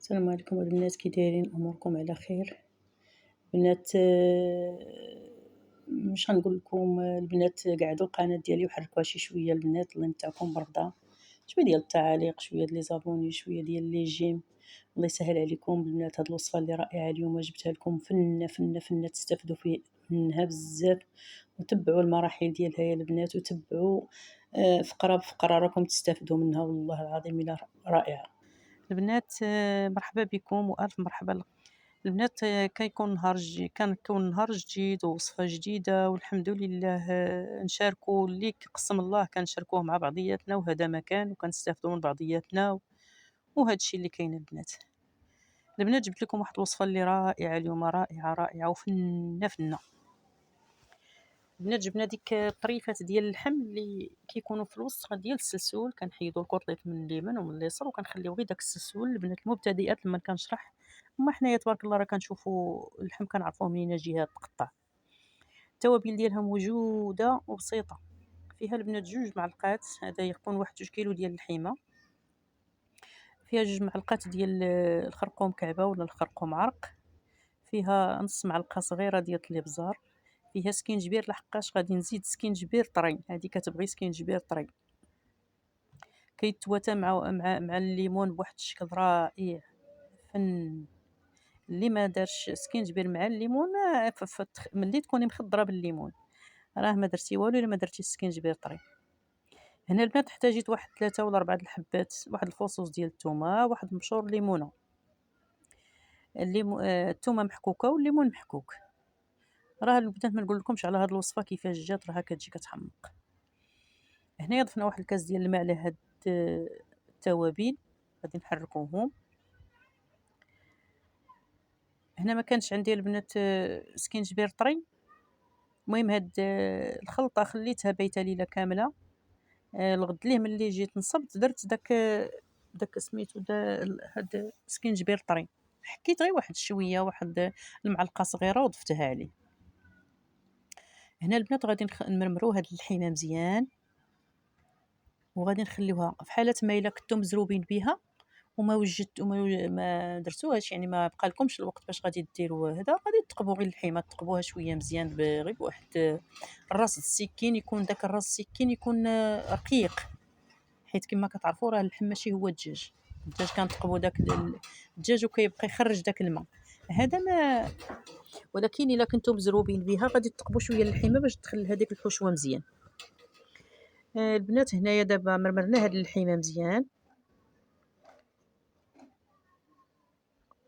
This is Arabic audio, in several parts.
السلام عليكم البنات، كي دايرين؟ اموركم على خير؟ بنات، مش غنقول لكم البنات قعدوا القناه ديالي وحركوها شي شويه. البنات الله يمتعكم برضا، شويه ديال التعاليق، شويه ديال لي زابوني، شويه ديال لي جيم. الله يسهل عليكم البنات. هاد الوصفه اللي رائعه اليوم جبتها لكم فنه فنه فنه، تستافدوا منها بزاف. وتبعوا المراحل ديالها يا البنات، وتبعوا فقره بفقره، راكم تستافدوا منها والله العظيم الا رائعه. البنات، مرحبا بكم والف مرحبا. البنات، كنكون نهار جديد ووصفه جديده، والحمد لله نشاركوا اللي قسم الله كنشاركوه مع بعضياتنا، وهذا مكان وكنستافدوا من بعضياتنا. وهذا الشيء اللي كاين البنات جبت لكم واحد الوصفه اللي رائعه اليوم، رائعه رائعه وفنه فنه. البنات جبنا ديك الطريفات ديال اللحم اللي كيكونوا في الوسط ديال السلسول، كنحيدوا الكورطيط من اليمين ومن اليسار وكنخليو غير داك السلسول. البنات المبتدئات لما كنشرح، اما حنايا تبارك الله راه كنشوفوا اللحم كنعرفوه منين جهه تقطع. التوابل ديالها موجوده وبسيطه. فيها البنات 2 معلقات، هذا يكون 1 كيلو ديال اللحيمه. فيها 2 معلقات ديال الخرقوم كعبه ولا الخرقوم عرق. فيها نص معلقه صغيره ديال الابزار. فيها سكينجبير، لحقاش غادي نزيد سكينجبير طري، هذه كتبغي سكينجبير طري. كيتواتى مع الليمون بواحد الشكل رائع فن. اللي ما دارش سكينجبير مع الليمون، ملي تكوني مخضره بالليمون راه ما درتي والو الا ما درتي السكينجبير طري. هنا البنات احتاجيت واحد 3 ولا 4 الحبات، واحد الفصوص ديال الثومه، واحد مبشور ليمونه، الثومه محكوكه والليمون محكوك. راه البنات ما نقول لكمش على هذه الوصفه كيفاش جات، راه كتجي كتحمق. هنايا ضفنا واحد الكاس ديال الماء على هاد التوابل، غادي نحركوهم. هنا ما كانش عندي البنات سكينجبير طري. المهم هاد الخلطه خليتها بايته ليله كامله. الغد ليه ملي جيت نصبت درت داك سميتو هاد سكينجبير طري، حكيت غير واحد شويه، واحد المعلقه صغيره وضفتها عليه. هنا البنات غادي نمرمرو هاد اللحيمه مزيان، وغادي نخليوها في حاله ما الا كنتم مزروبين بها ما درتوهاش، يعني ما بقى لكمش الوقت باش غادي ديروا هذا، غادي تقبوا غير اللحيمه، تقبوها شويه مزيان غير بواحد الراس السكين. يكون داك الراس السكين يكون رقيق، حيت كما كتعرفوا راه اللحم ماشي هو الدجاج. الدجاج كنتقبوا داك الدجاج وكيبقى يخرج داك الماء، هذا ما. ولكن الا كنتم مزروبين بها غادي تقبوا شويه اللحيمه باش تدخل هذيك الحشوه مزيان. البنات هنايا دابا مرمرنا هاد اللحيمه مزيان،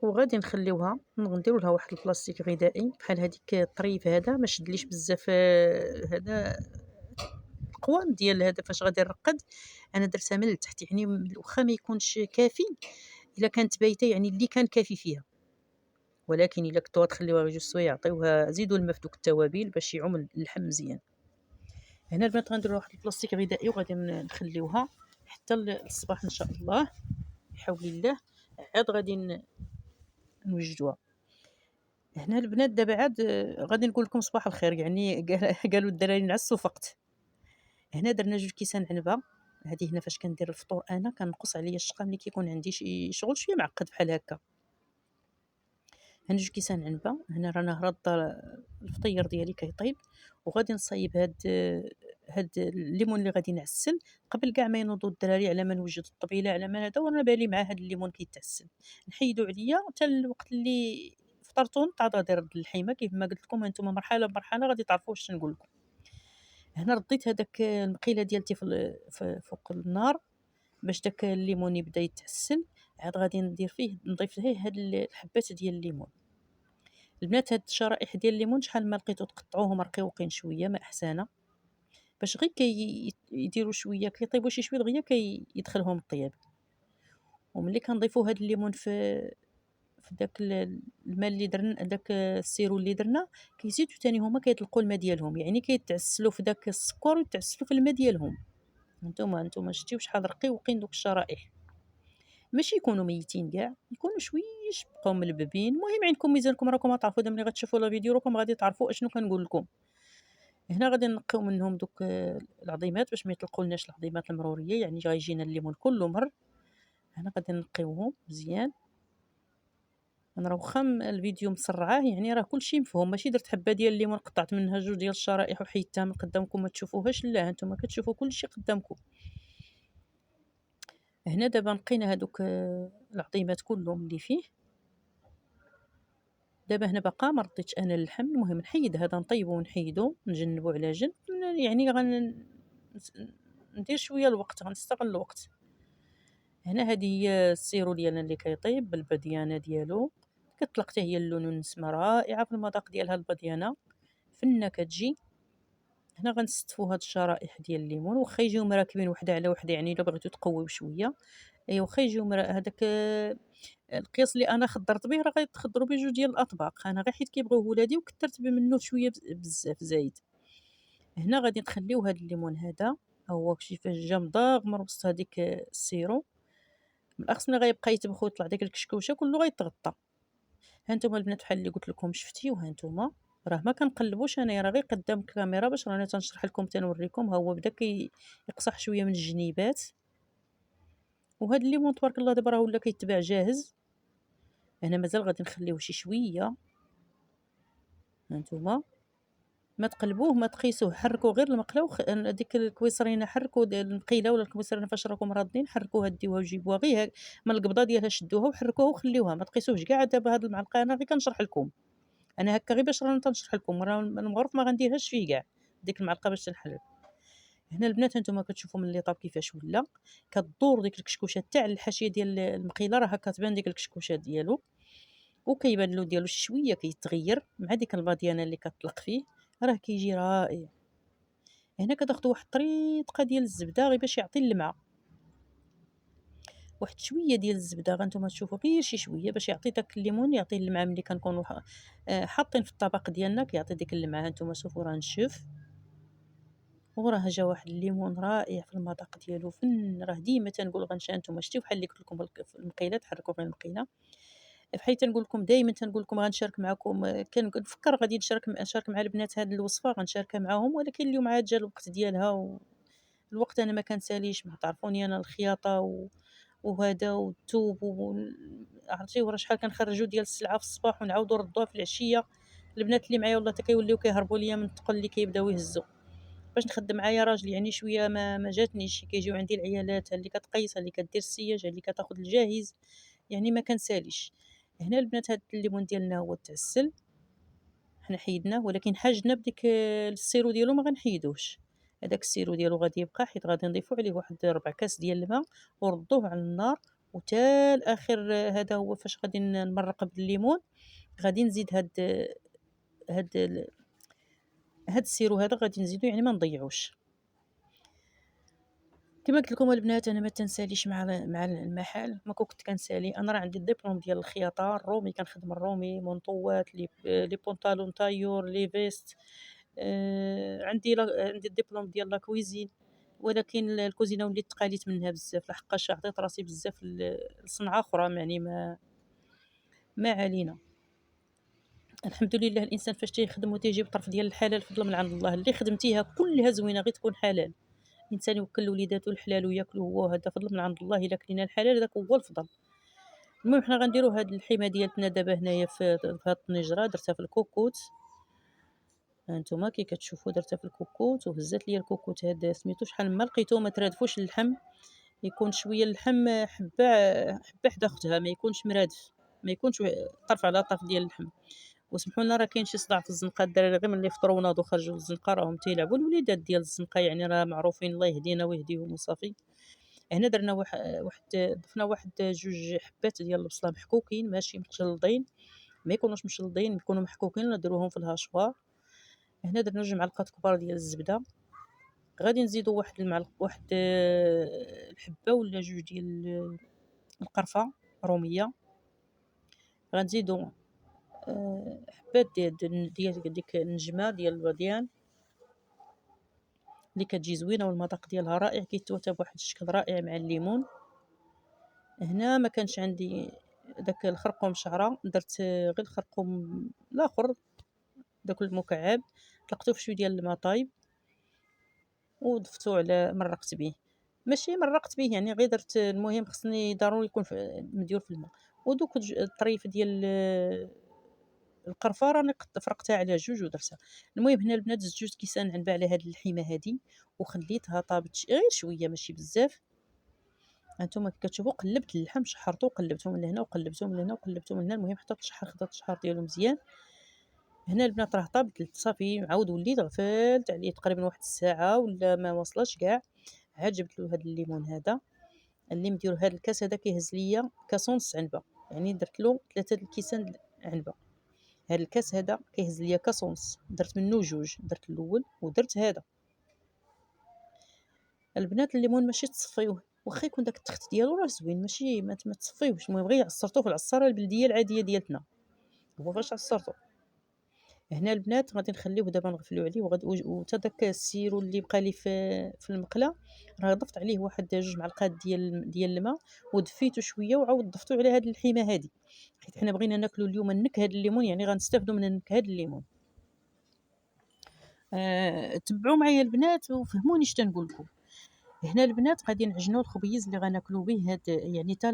وغادي نخليوها نديروا لها واحد البلاستيك غذائي بحال هذيك الطريف، هذا ما شدليش بزاف. هذا القوام ديال هذا فاش غادي نرقد انا درتها من التحت، يعني واخا ما يكونش كافي الا كانت بايته، يعني اللي كان كافي فيها. ولكن الا كنتو تخليوها غير 2 سوايع، عطيوها زيدوا الماء في دوك التوابل باش يعوم اللحم مزيان. هنا البنات غنديروا واحد البلاستيك غذائي وغادي نخليوها حتى الصباح ان شاء الله بحول الله. عاد غادي نوجدوها. هنا البنات دابا عاد غادي نقول لكم صباح الخير، يعني قالوا الدراري نعسوا فقط. هنا درنا 2 كيسان عنبه. هذه هنا فاش كندير الفطور انا كنقص عليا الشقه ملي كيكون عندي شي شغل شويه معقد بحال هكا. هنا 2 كيسان عنبه. هنا رانا راضه الفطير ديالي كيطيب، وغادي نصايب هاد الليمون اللي غادي نعسل قبل كاع ما ينوضوا الدراري، على ما نوجد الطبيله، على ما هذا وانا بالي مع هاد الليمون كيتعسل. نحيدو عليا حتى الوقت اللي فطرتو نعطى دير اللحيمه. كيف ما قلت لكم انتم مرحله بمرحله غادي تعرفوا واش نقول لكم. هنا رديت هذاك المقيله ديالتي فوق النار باش داك الليمون يبدا يتعسل. عاد غادي ندير فيه نضيف فيه هاد الحبات ديال الليمون. البنات هاد الشرائح ديال الليمون شحال ما لقيتو تقطعوهم رقيقين شويه ما احسن، باش غير يديروا شويه كيطيبوا شي شويه دغيا كيدخلهم الطياب. وملي كنضيفوا هاد الليمون في داك الماء اللي درنا، داك السيرو اللي درنا، كيزيدوا ثاني هما كيطلقوا الماء ديالهم، يعني كيتعسلوا في داك السكر ويتعسلوا في الماء ديالهم. انتم شتيو شحال رقيقين دوك الشرائح، ماشي يكونوا ميتين كاع، يكونوا شويش بقاو ملببين. المهم عندكم ميزانكم، راكم غتعرفوا دابا ملي غتشوفوا لا فيديو راكم غادي تعرفوا اشنو كنقول لكم. هنا غادي نقيو منهم دوك العظيمات باش ما يطلقولناش العظيمات المروريه، يعني غيجينا الليمون كله مر. هنا غادي نقيوهم مزيان أنا راه واخا الفيديو مسرعاه يعني راه كلشي مفهوم، ماشي درت حبة ديال الليمون قطعت منها 2 ديال الشرائح وحيدتها من قدامكم ما تشوفوهاش، لا هانتوما كتشوفوا كلشي قدامكم. هنا دابا نقينا هادوك العظيمات كلهم اللي فيه. دابا هنا باقا ما رديتش أنا اللحم، المهم نحيد هذا نطيبو ونحيدو نجنبو على جنب، يعني نس ندير شوية الوقت، غنستغل الوقت. هنا هذه هي السيرو ديالنا اللي كيطيب بالبديانة ديالو، كتطلق حتى هي اللون والنسمة رائعة في المذاق ديالها البديانة، فنة كتجي. هنا غنستفو هاد الشرائح ديال الليمون واخا يجيو مراكبين وحدة على وحدة، يعني إلا بغيتو تقويو شوية واخا يجيو هداك القياس اللي أنا خدرت به راه غيتخدروا به 2 ديال الأطباق، أنا غير حيت كيبغيوه ولادي وكترت منه شوية بزاف زايد. هنا غادي نخليو هاد الليمون هذا ها هو كيفاش جا مضاغمر وسط هاديك السيرو، بالأخص ملي غيبقى يطبخ ويطلع ديك الكشكوشة كلّه غيتغطى. ها نتوما البنات بحال اللي قلت لكم شفتيو، ها نتوما راه ما كنقلبوش أنايا، راه غير قدام الكاميرا باش راني تنشرح لكم تنوريكم. ها هو بدا يقصح شوية من الجنيبات، وهاد الليمون تبارك الله دابا راه ولا كيتباع جاهز. هنا مازال غادي نخليوه شي شوية، ها نتوما ما تقلبوه ما تقيسوه، حركوا غير المقله ديك الكويصرينه حركوا المقيله ولا الكويصرينه فاش راكم رادين حركوها ديوها وجيبوها غير من القبضه ديالها شدوها وحركوها وخليوها ما تقيسوهش كاع. دابا هاد المعلقه انا غير كنشرح لكم، انا هكا غير باش راني تنشرح لكم، راه المعروف ما غنديرهاش فيه كاع ديك المعلقه باش تنحرك. هنا البنات هانتوما كتشوفوا من اللي طاب كيفاش ولا كدور ديك الكشكوشه تاع الحاشيه ديال المقيله، راه هكا تبان ديك الكشكوشه ديالو وكيبان اللون ديالو شويه كيتغير مع ديك الباديانه اللي كتطلق فيه، راه كيجي رائع. هنا كتاخدوا واحد الطريقه ديال الزبده غير باش يعطي اللمعه، واحد شويه ديال الزبده غانتوما تشوفوا غير شي شويه باش يعطي داك الليمون، يعطي اللمعه ملي كنكونوا حاطين في الطبق ديالنا كيعطي ديك اللمعه. هانتوما شوفوا راه نشف وراه جا واحد الليمون رائع في المذاق ديالو راه ديما تنقول غنشا نتوما شتيو بحال اللي قلت لكم في المقيله تحركوا غير المقيله، بحال تنقول لكم دائما تنقول لكم غنشارك معكم، كنفكر غادي نشارك مع البنات هذه الوصفه غنشاركها معاهم، ولكن اليوم عاد جا الوقت ديالها والوقت انا ما كنساليش، ما تعرفوني انا الخياطه وهذا والثوب عرفتي وراه شحال كنخرجوا ديال السلعه في الصباح ونعاودوا نردوها في العشيه. البنات اللي معايا والله حتى كيوليو كيهربوا ليا من الثقل اللي كيبداو يهزوا باش نخدم معايا راجل، يعني شويه ما جاتنيش كيجيو عندي العيالات اللي كتقيس اللي كدير السياج اللي كتاخذ الجاهز، يعني ما كنساليش. هنا البنات هاد الليمون ديالنا هو تعسل، حنا حيدناه ولكن حاجنا بديك السيرو ديالو ما غنحيدوش، هذاك السيرو ديالو غادي يبقى حيت غادي نضيفو عليه واحد ربع كاس ديال الماء وردوه على النار وتا الاخر. هذا هو فاش غادي نمرق بالليمون، غادي نزيد هاد هاد السيرو هذا غادي نزيدو يعني ما نضيعوش. كما قلت لكم البنات انا ما تنساليش مع المحل، ما كنت كنسالي، انا راه عندي الدبلوم ديال الخياطه الرومي، كنخدم الرومي مونطوات لي بونطالون طايور لي فيست، عندي الدبلوم ديال لا كويزين، ولكن الكوزينه وليت تقاليت منها بزاف لحقاش عطيت راسي بزاف لصنعه اخرى، يعني ما علينا. الحمد لله الانسان فاش تيخدم وتيجيب طرف ديال الحلال فضل من عند الله، اللي خدمتيها كلها زوينه غير تكون حلال، الانسان يوكل وليداتو الحلال وياكلو هو، هذا فضل من عند الله، الا كلينا الحلال هذاك هو الفضل. المهم حنا غنديرو هاد الحيمه ديالتنا دابا هنايا في هاد الطنجره، درتها في الكوكوت، هانتوما كي كتشوفوا درتها في الكوكوت وهزات ليا الكوكوت هذا سميتو شحال ما لقيتو ما ترادفوش اللحم، يكون شويه اللحم حبه حدا اختها، ما يكونش مرادف، ما يكونش طرف على طرف ديال اللحم. وسمحوا لنا راه كاين شي صداع في الزنقه، الدراري غير ملي فطروا وناضوا خرجوا للزنقه راهم تيلعبوا، الوليدات ديال الزنقه يعني راه معروفين الله يهدينا ويهديهم وصافي. هنا درنا ضفنا واحد 2 حبات ديال البصله محكوكين ماشي مشلضين، ما يكونوش مشلضين يكونوا محكوكين نديروهم في الهاشوار. هنا درنا 2 معلقات كبار ديال الزبده، غادي نزيدوا واحد المعلقه واحد الحبه ولا 2 ديال القرفه روميه، غنزيدوا حبات ديال ديك النجمه ديال الباديان اللي كتجي زوينه والمذاق ديالها رائع، كيتوتا بواحد الشكل رائع مع الليمون. هنا ما كانش عندي داك الخرقوم شعره، درت غير الخرقوم الاخر داك المكعب، طلقته في شويه ديال الماء طايب وضفتو على مرقت به. ماشي مرّقت به، يعني غير درت المهم خصني ضروري يكون مديور في الماء، ودوك الطريف ديال القرفة راني فرقتها على جوج ودرتها. المهم هنا البنات زدت جوج كيسان عنبة على هاد اللحيمة هادي، وخليتها طابت غير شوية ماشي بزاف. هانتوما كي كتشوفوا قلّبت اللحم شحرته وقلّبته من لهنا وقلّبته من لهنا وقلّبته من هنا، المهم حتى تشحر خدا التشحار ديالو مزيان. هنا البنات راه طاب صافي عاود وليت غفلت عليه تقريبا واحد الساعة ولا ما واصلش كاع، عاد جبت له هاد الليمون هذا اللي مديور. هاد الكاس هذا كيهز ليا كاس ونص عنبة، يعني درت له 3 د الكيسان عنبة. هاد الكاس هذا كيهز ليا كاس ونص، درت منه جوج، درت الأول ودرت هذا. البنات الليمون ماشي تصفيوه، واخا يكون داك التخت ديالو راه زوين ماشي ما تصفيوهش، المهم غير عصرتوه في العصارة البلدية العادية ديالتنا. هو فاش عصرتو هنا البنات غادي نخليوه دابا نغفلو عليه وتا داك السيرو اللي بقى لي في المقلة راه ضفت عليه واحد جوج معلقات ديال الماء ودفيتو شوية وعاود ضفتو على هاد اللحيمة هادي، حيت حنا بغينا ناكلو اليوم النكهة الليمون، يعني غنستافدو من النكهة الليمون. تبعوا معايا البنات وفهموني اش تنقول لكم. هنا البنات غادي نعجنوا الخبيز اللي غناكلوا به هاد، يعني حتى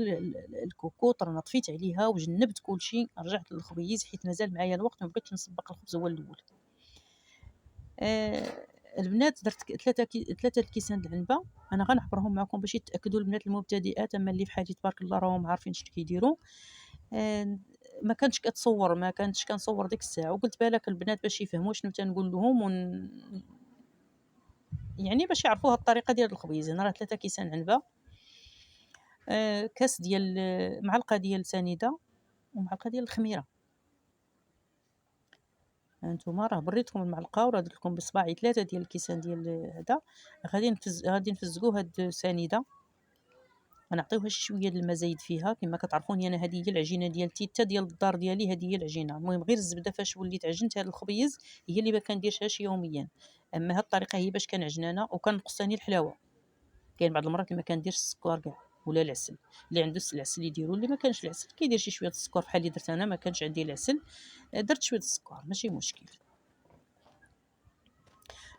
الكوكوط راه طفيت عليها وجنبت كلشي، رجعت للخبيز حيت مازال معايا الوقت، ما بغيتش نسبق الخبز هو الاول. البنات درت 3 الكيسان د العنبه، انا غنعبرهم معكم باش يتاكدوا البنات المبتدئات، اما اللي بحالي تبارك الله راهم عارفين اش كيديروا. ما كانتش كتصور، ما كانتش كنصور ديك الساعه، وقلت بالك البنات باش يفهموا شنو تنقول لهم يعني باش يعرفوا هاد الطريقه ديال الخبيز. انا راه 3 كيسان عنبه، كاس ديال معلقه ديال سنيده ومعلقه ديال الخميره. هانتوما راه بريتكم المعلقه وراه درت لكم بصباعي 3 ديال الكيسان ديال هذا. غادي نفزقوا هاد السنيده، غنعطيوها شي شويه د الماء زايد فيها كما كتعرفوني انا. هذه هي العجينه ديالتي حتى ديال الدار ديالي، هذه هي العجينه. المهم غير الزبده فاش وليت عجنت هذا الخبيز هي اللي ما كنديرهاش يوميا، اما هاد الطريقه هي باش كنعجن انا، وكنقص ثاني الحلاوه. كاين بعض المرات اللي ما كنديرش السكر كاع ولا العسل، اللي عنده العسل يديرو، اللي ما كانش العسل كيدير شي شويه السكر بحال اللي درت انا. ما كانش عندي العسل، درت شويه السكر ماشي مشكل.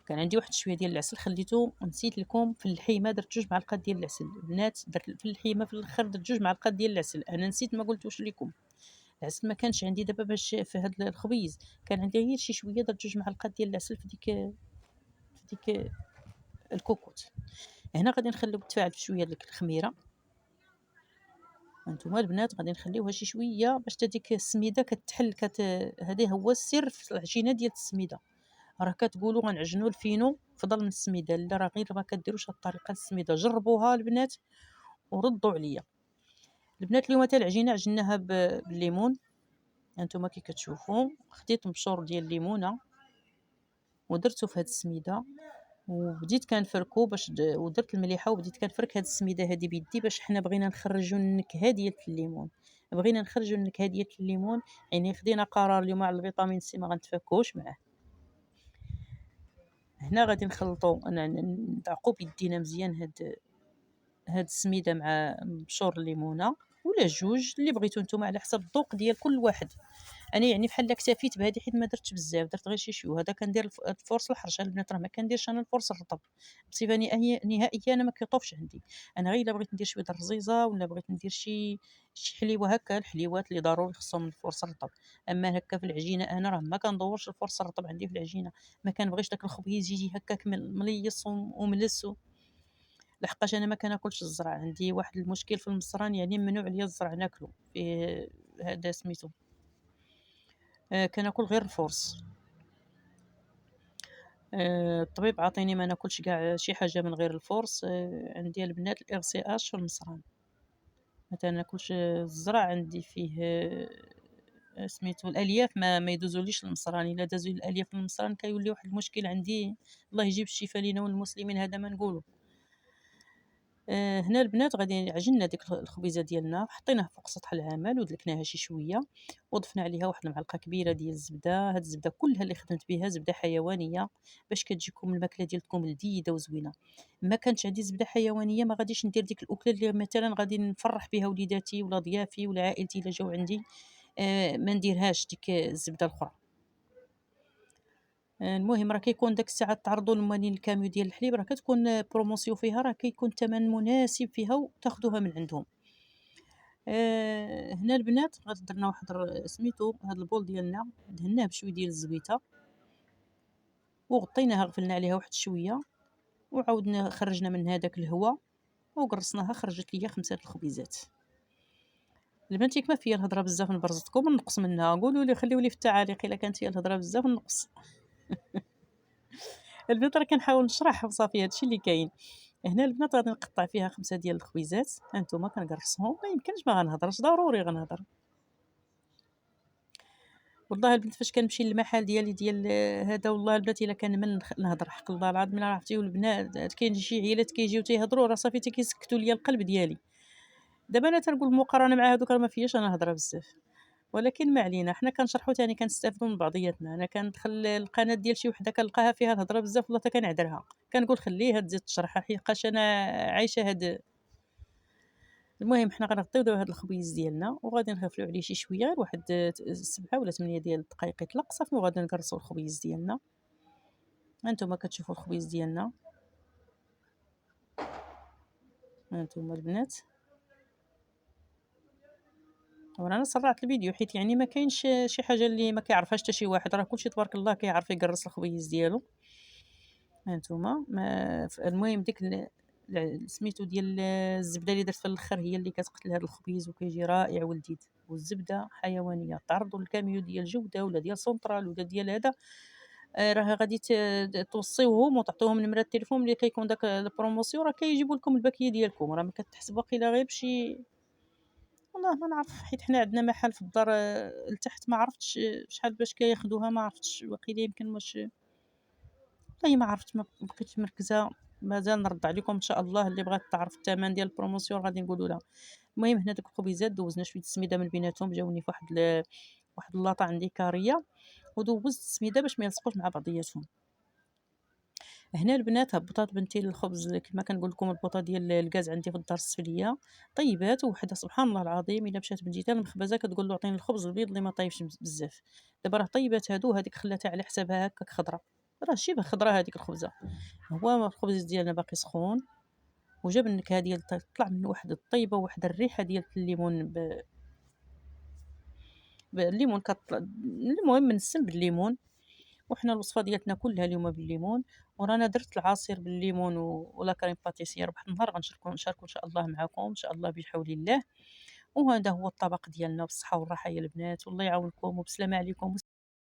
كان عندي واحد شويه ديال العسل خليته، نسيت لكم في اللحيمه درت 2 معالق ديال العسل. البنات درت في اللحيمه في الاخر درت 2 معالق ديال العسل، انا نسيت ما قلتوش لكم. العسل ما كانش عندي دابا باش في هذا الخبيز، كان عندي غير شي شويه، درت 2 معالق ديال العسل في ديك الكوكوت. هنا غادي نخليو تفاعل في شويه ديك الخميره. هانتوما البنات غادي نخليوها شي شويه باش حتى ديك السميده كتحل هذا هو السر في العجينه ديال السميده. راه كتقولوا غنعجنوا الفينو فضل من السميده، لا راه غير ما كديروش هاد الطريقه السميده. جربوها البنات وردوا عليا. البنات اليوم حتى العجينه عجناها بالليمون. هانتوما كي كتشوفوا خديت مبشور ديال الليمونه ودرتو في هاد السميده، وبديت كنفركو ودرت المليحه وبديت كنفرك هاد السميده هادي بيدي، باش حنا بغينا نخرجوا النكهه ديال الليمون. بغينا نخرجوا النكهه ديال الليمون، يعني خدينا قرار اليوم على الفيتامين سي ما غنتفكوش معاه. هنا غادي نخلطو ندعقو بيدينا مزيان هاد السميده مع مبشور الليمونه ولا جوج اللي بغيتو نتوما على حسب الذوق ديال كل واحد. انا يعني بحال اكتفيت بهذه حيت ما درتش بزاف، درت غير شي شويه. هذا كندير الفرص الحرشه البنات، راه ما كنديرش انا الفرص الرطب بصفه نهائيه. انا ما كيطوفش عندي. انا غير الا بغيت ندير شويه الرزيزه ولا بغيت ندير شي حليوه هكا، الحليوات اللي ضروري خصهم الفرص الرطب. اما هكا في العجينه انا راه ما كندورش الفرص الرطب عندي في العجينه. ما كنبغيش داك الخبيز يجي هكاك مليص وملس لحقاش انا ما كناكلش الزرع. عندي واحد المشكل في المصران، يعني ممنوع عليا الزرع ناكلو فيه. هذا سميتو كناكل غير الفرص. الطبيب عاطيني ما ناكلش كاع شي حاجه من غير الفرص. عندي البنات الار سي اش في المصران، ما ناكلش الزرع. عندي فيه سميتو الالياف ما يدوزوليش المصران. الا دازوا الالياف المصران كيولي واحد المشكل عندي. الله يجيب الشفاء لينا والمسلمين، هذا ما نقولوا. هنا البنات غادي عجننا ديك الخبيزه ديالنا، حطيناها فوق سطح العمل ودلكناها شي شويه، وضفنا عليها واحد المعلقه كبيره ديال الزبده. هاد الزبده كلها اللي خدمت بها زبده حيوانيه باش كتجيكم الماكله ديالكم لذيذه وزوينه. ما كانتش عندي زبده حيوانيه ما غاديش ندير ديك الاكله اللي مثلا غادي نفرح بها وليداتي ولا ضيافي ولا عائلتي الا جاو عندي. ما نديرهاش ديك الزبده الاخرى. المهم راه كيكون ديك الساعة تعرضوا لماني الكاميو ديال الحليب، راه كتكون بروموسيون فيها، راه كيكون الثمن مناسب فيها وتاخدوها من عندهم. هنا البنات درنا واحد سميتو هاد البول ديالنا دهناه بشوية ديال الزويته وغطيناها، غفلنا عليها واحد شوية وعاودنا خرجنا من هذاك الهواء وقرصناها، خرجت ليا 5 الخبيزات. البنات ياك ما فيا الهضره بزاف نبرزطكم ونقص منها، قولوا لي خليوا لي في التعاليق الا كانت فيا الهضره بزاف نقص. البنات راه كنحاول نشرح وصافي هادشي اللي كاين. هنا البنات غادي نقطع فيها 5 ديال الخبيزات، هانتوما كنقرصهم، ما يمكنش ما غنهضرش، ضروري غنهضر. والله البنت فاش كنمشي للمحل ديالي ديال هذا، والله البنات الا كان من نهضر حق الله العظيم الا عرفتي، والبنات كاين شي عيالات كيجيو تيهضروا راه صافي كيسكتوا ليا القلب ديالي. دابا انا تنقول مقارنه مع هذوك راه ما فياش انا هضره بزاف، ولكن ما علينا، حنا كنشرحوا ثاني كنستافدوا من بعضياتنا. انا كندخل القناه ديال شي وحده كنلقاها فيها الهضره بزاف والله حتى كنعذرها، كنقول خليها تزيد تشرح حقاش انا عايشه هاد. المهم حنا غنغطيو دابا هاد الخبيز ديالنا وغادي نغفلو عليه شي شويه، غير واحد 7 ولا 8 ديال الدقائق يطلق صافي، وغادي نكرسو الخبيز ديالنا. هانتوما كتشوفوا الخبيز ديالنا، هانتوما البنات. وانا سرعت الفيديو حيت يعني ما كاينش شي حاجه اللي ما كيعرفهاش حتى شي واحد، راه كلشي تبارك الله كيعرف يقرص الخبيز ديالو. هانتوما المهم ديك سميتو ديال الزبده اللي درت في الاخر هي اللي كتقتل هذا الخبيز وكيجي رائع ولذيذ. والزبده حيوانيه، تعرضوا للكاميو ديال جوده ولا ديال سنترال ولا ديال هذا، راه غادي توصيوهم وتعطيوهم نمرة التليفون، ملي كيكون داك البروموسيون راه كيجيبوا لكم الباكيه ديالكم، راه ما كتحسب واقيلا غير بشي. والله ما نعرف حيت حنا عندنا محل في الدار لتحت، ما عرفتش شحال باش كياخدوها، ما عرفتش واقيلا يمكن واش، والله ما عرفت، ما بقيتش مركزه. مازال نرد عليكم ان شاء الله، اللي بغات تعرف الثمن ديال البروموسيون غادي نقولوا لها. المهم هنا دوك الخبيزات دوزنا شويه السميده من بيناتهم، جاوني في واحد اللاطه عندي كاريه، ودوزت السميده باش ما يلصقوش مع بعضياتهم. هنا البنات هبطات بنتي الخبز كما كنقول لكم، البوطه ديال الغاز عندي في الدار السفليه طيبات، وحده سبحان الله العظيم الا مشات بنتي حتى المخبزه كتقول له عطيني الخبز البيض اللي ما طايبش بزاف. دابا راه طيبات هادو، هذيك خلاتها على حسابها هكاك خضره، راه شبه خضره هذيك الخبزه. هو الخبز ديالنا باقي سخون وجاب النكهه ديال طلع منه واحد الطيبه وواحد الريحه ديال الليمون بالليمون كطلع. المهم منسم بالليمون، وحنا الوصفه ديالتنا كلها اليوم بالليمون. ورانا درت العصير بالليمون ولا كريم باتيسير، واحد النهار غنشاركو ان شاء الله معكم ان شاء الله بحول الله. وهذا هو الطبق ديالنا، بالصحه والراحه يا البنات، والله يعاونكم وبسلامه عليكم.